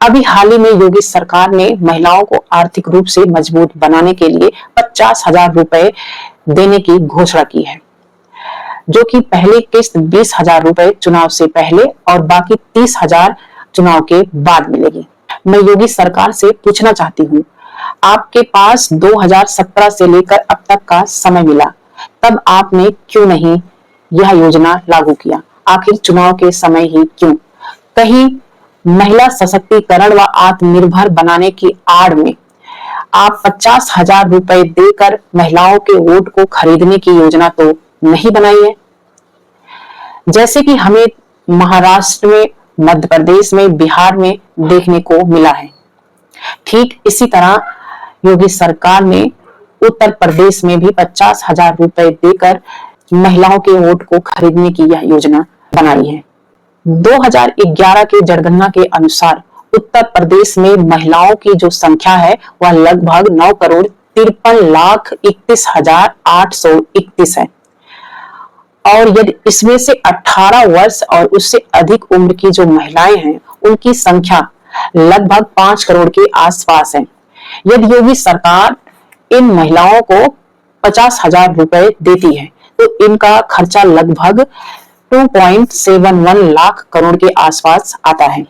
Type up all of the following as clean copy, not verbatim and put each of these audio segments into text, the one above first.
अभी हाल ही में योगी सरकार ने महिलाओं को आर्थिक रूप से मजबूत बनाने के लिए 50,000 रुपए देने की घोषणा की है, जो कि पहली किस्त 20,000 रुपए चुनाव से पहले और बाकी 30,000 चुनाव के बाद मिलेगी। मैं योगी सरकार से पूछना चाहती हूँ, आपके पास 2017 से लेकर अब तक का समय मिला, तब आपने क्यों नहीं यह योजना लागू किया? आखिर चुनाव के समय ही क्यों? कहीं महिला सशक्तिकरण व आत्मनिर्भर बनाने की आड़ में आप 50,000 रुपए देकर महिलाओं के वोट को खरीदने की योजना तो नहीं बनाई है? जैसे कि हमें महाराष्ट्र में, मध्य प्रदेश में, बिहार में देखने को मिला है, ठीक इसी तरह योगी सरकार ने उत्तर प्रदेश में भी 50,000 रुपए देकर महिलाओं के वोट को खरीदने की यह योजना बनाई है। 2011 के जनगणना के अनुसार उत्तर प्रदेश में महिलाओं की जो संख्या है वह लगभग 9,53,31,831 है और यदि इसमें से 18 वर्ष और उससे अधिक उम्र की जो महिलाएं हैं उनकी संख्या लगभग 5 करोड़ के आसपास है। यदि योगी सरकार इन महिलाओं को 50,000 रुपए देती है तो इनका खर्चा लगभग 2.71 लाख करोड़ के आसपास आता है।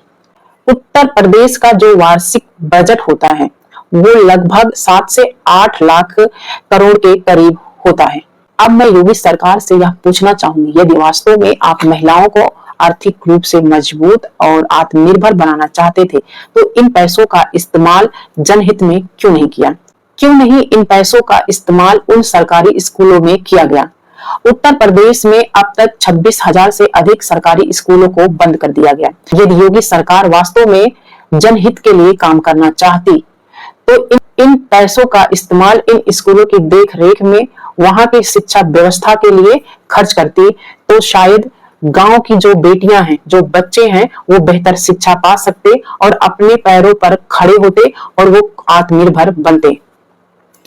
उत्तर प्रदेश का जो वार्षिक बजट होता है वो लगभग 7 से 8 लाख करोड़ के करीब होता है। अब मैं योगी सरकार से यह पूछना चाहूंगी, यदि वास्तव में आप महिलाओं को आर्थिक रूप से मजबूत और आत्मनिर्भर बनाना चाहते थे तो इन पैसों का इस्तेमाल जनहित में क्यों नहीं किया? क्यों नहीं इन पैसों का इस्तेमाल उन सरकारी स्कूलों में किया गया? उत्तर प्रदेश में अब तक 26,000 से अधिक सरकारी स्कूलों को बंद कर दिया गया। यदि योगी सरकार वास्तव में जनहित के लिए काम करना चाहती तो इन पैसों का इस्तेमाल इन स्कूलों की देख रेख में, वहां की शिक्षा व्यवस्था के लिए खर्च करती तो शायद गांव की जो बेटियां हैं, जो बच्चे हैं, वो बेहतर शिक्षा पा सकते और अपने पैरों पर खड़े होते और वो आत्मनिर्भर बनते।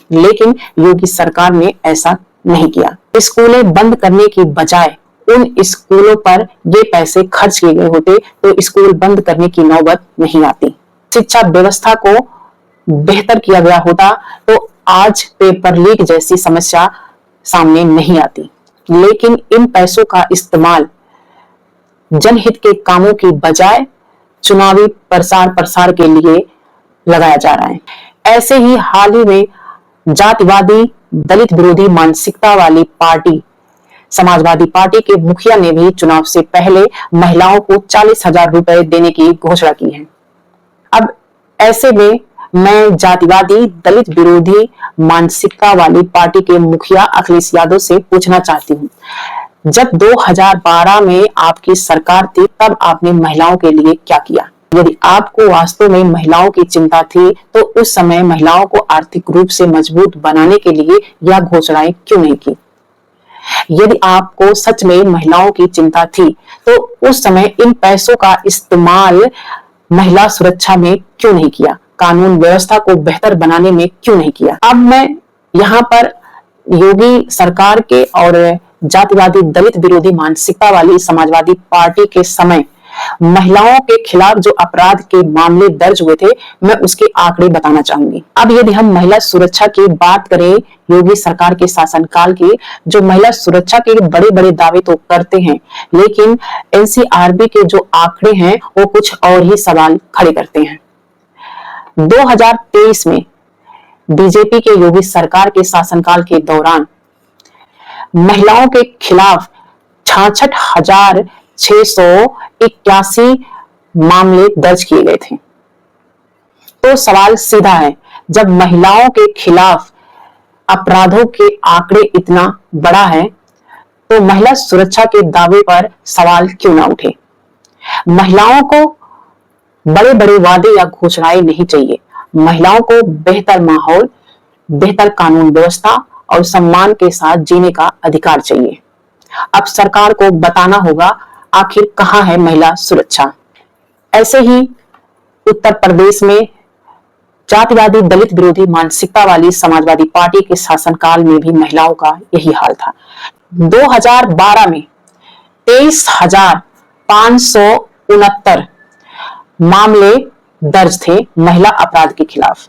लेकिन योगी सरकार ने ऐसा नहीं किया। स्कूलें बंद करने की बजाय उन स्कूलों पर ये पैसे खर्च किए गए होते तो स्कूल बंद करने की नौबत नहीं आती। शिक्षा व्यवस्था को बेहतर किया गया होता तो आज पेपर लीक जैसी समस्या सामने नहीं आती। लेकिन इन पैसों का इस्तेमाल जनहित के कामों की बजाय चुनावी प्रसार प्रसार के लिए लगाया जा रहा है। ऐसे ही हाल ही में जातिवादी दलित विरोधी मानसिकता वाली पार्टी समाजवादी पार्टी के मुखिया ने भी चुनाव से पहले महिलाओं को 40,000 रुपए देने की घोषणा की है। अब ऐसे में मैं जातिवादी दलित विरोधी मानसिकता वाली पार्टी के मुखिया अखिलेश यादव से पूछना चाहती हूँ, जब 2012 में आपकी सरकार थी तब आपने महिलाओं के लिए क्या किया? यदि आपको वास्तव में महिलाओं की चिंता थी तो उस समय महिलाओं को आर्थिक रूप से मजबूत बनाने के लिए यह घोषणाएं क्यों नहीं की? यदि आपको सच में महिलाओं की चिंता थी तो उस समय इन पैसों का इस्तेमाल महिला सुरक्षा में क्यों नहीं किया? कानून व्यवस्था को बेहतर बनाने में क्यों नहीं किया? अब मैं यहाँ पर योगी सरकार के और जातिवादी दलित विरोधी मानसिकता वाली समाजवादी पार्टी के समय महिलाओं के खिलाफ जो अपराध के मामले दर्ज हुए थे, मैं उसके आंकड़े बताना चाहूंगी। अब यदि हम महिला सुरक्षा की बात करें, योगी सरकार के शासनकाल की जो महिला सुरक्षा के बड़े बड़े दावे तो करते हैं, लेकिन एनसीआरबी के जो आंकड़े हैं वो कुछ और ही सवाल खड़े करते हैं। 2023 में बीजेपी के योगी सरकार के शासनकाल के दौरान महिलाओं के खिलाफ 66,681 मामले दर्ज किए गए थे। तो सवाल सीधा है, जब महिलाओं के खिलाफ अपराधों के आंकड़े इतना बड़ा है तो महिला सुरक्षा के दावे पर सवाल क्यों ना उठे? महिलाओं को बड़े बड़े वादे या घोषणाएं नहीं चाहिए। महिलाओं को बेहतर माहौल, बेहतर कानून व्यवस्था और सम्मान के साथ जीने का अधिकार चाहिए। अब सरकार को बताना होगा आखिर कहां है महिला सुरक्षा। ऐसे ही उत्तर प्रदेश में जातिवादी दलित विरोधी मानसिकता वाली समाजवादी पार्टी के शासनकाल में भी महिलाओं का यही हाल था। 2012 में 23,569 मामले दर्ज थे महिला अपराध के खिलाफ।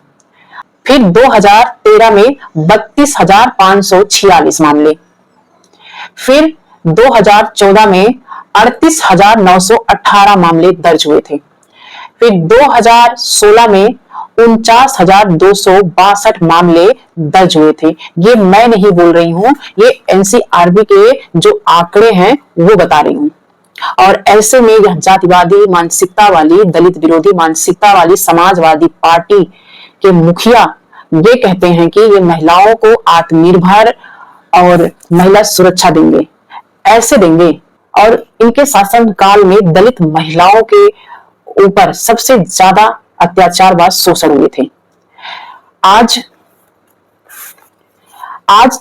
फिर 2013 में 32,546 मामले, फिर 2014 में 38,918 मामले दर्ज हुए थे, फिर 2016 में 49,262 मामले दर्ज हुए थे। ये मैं नहीं बोल रही हूं, ये एनसीआरबी के जो आंकड़े हैं वो बता रही हूं। और ऐसे में यह जातिवादी मानसिकता वाली, दलित विरोधी मानसिकता वाली समाजवादी पार्टी के मुखिया ये कहते हैं कि ये महिलाओं को आत्मनिर्भर और महिला सुरक्षा देंगे, ऐसे देंगे। और इनके शासनकाल में दलित महिलाओं के ऊपर सबसे ज्यादा अत्याचार व शोषण हुए थे। आज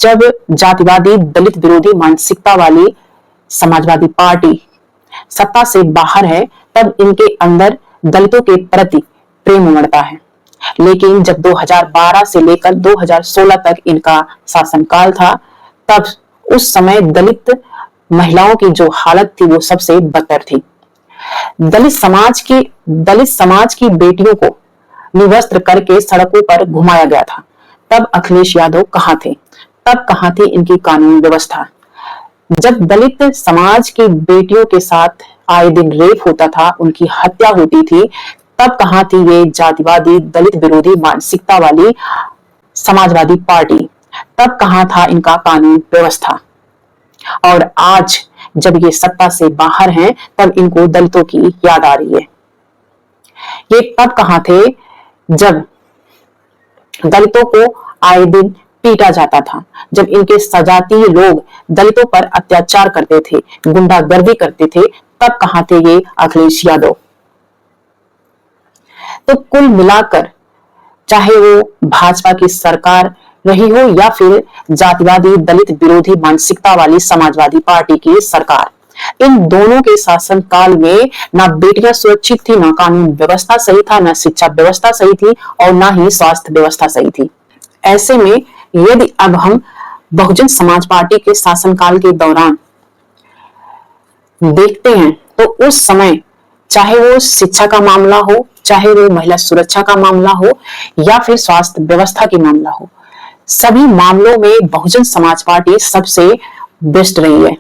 जब जातिवादी दलित विरोधी मानसिकता वाली समाजवादी पार्टी सत्ता से बाहर है, तब इनके अंदर दलितों के प्रति प्रेम उमड़ता है। लेकिन जब 2012 से लेकर 2016 तक इनका शासनकाल था, तब उस समय दलित महिलाओं की जो हालत थी वो सबसे बदतर थी। दलित समाज की बेटियों को निवस्त्र करके सड़कों पर घुमाया गया था। तब अखिलेश यादव कहां थे? तब कहां थी इनकी कानून व्यवस्था? जब दलित समाज की बेटियों के साथ आए दिन रेप होता था, उनकी हत्या होती थी, तब कहां थी ये जातिवादी दलित विरोधी मानसिकता वाली समाजवादी पार्टी? तब कहां था इनका कानून व्यवस्था? और आज जब ये सत्ता से बाहर हैं, तब इनको दलितों की याद आ रही है। ये तब कहां थे जब दलितों को आए दिन पीटा जाता था, जब इनके सजातीय लोग दलितों पर अत्याचार करते थे, गुंडागर्दी करते थे, तब कहां थे ये अखिलेश यादव? तो कुल मिलाकर चाहे वो भाजपा की सरकार रही हो या फिर जातिवादी दलित विरोधी मानसिकता वाली समाजवादी पार्टी की सरकार, इन दोनों के शासन काल में ना बेटियां सुरक्षित थी, ना कानून व्यवस्था सही था, ना शिक्षा व्यवस्था सही थी और ना ही स्वास्थ्य व्यवस्था सही थी। ऐसे में यदि अब हम बहुजन समाज पार्टी के शासनकाल के दौरान देखते हैं, तो उस समय चाहे वो शिक्षा का मामला हो, चाहे वो महिला सुरक्षा का मामला हो या फिर स्वास्थ्य व्यवस्था की मामला हो, सभी मामलों में बहुजन समाज पार्टी सबसे बेस्ट रही है।